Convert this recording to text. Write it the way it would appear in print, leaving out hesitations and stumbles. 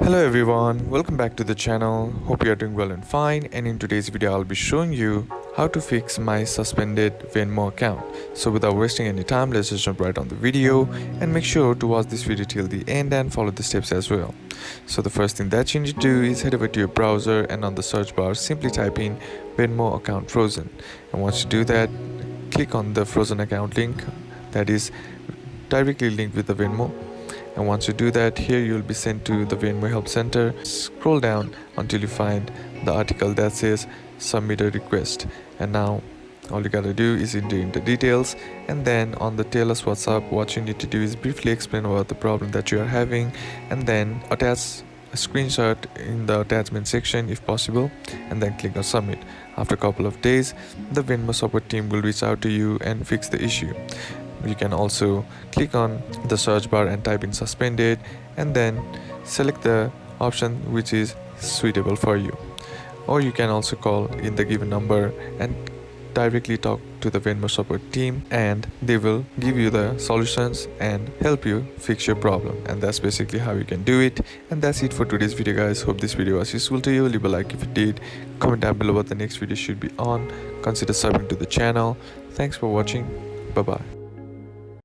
Hello everyone, welcome back to the channel. Hope you are doing well and fine, and in today's video I'll be showing you how to fix my suspended Venmo account. So without wasting any time, let's just jump right on the video and make sure to watch this video till the end and follow the steps as well. So the first thing that you need to do is head over to your browser and on the search bar simply type in Venmo account frozen, and once you do that, click on the frozen account link that is directly linked with the Venmo. And once you do that, here you'll be sent to the Venmo help center. Scroll down until you find the article that says submit a request, and now all you gotta do is enter in the details, and then on the tell us what's up, what you need to do is briefly explain about the problem that you are having, and then attach a screenshot in the attachment section if possible, and then click on submit. After a couple of days, the Venmo support team will reach out to you and fix the issue. You can also click on the search bar and type in suspended, and then select the option which is suitable for you, or you can also call in the given number and directly talk to the Venmo support team, and they will give you the solutions and help you fix your problem. And that's basically how you can do it. And that's it for today's video, guys. Hope this video was useful to you. Leave a like if it did, comment down below what the next video should be on, consider subbing to the channel. Thanks for watching. Bye bye.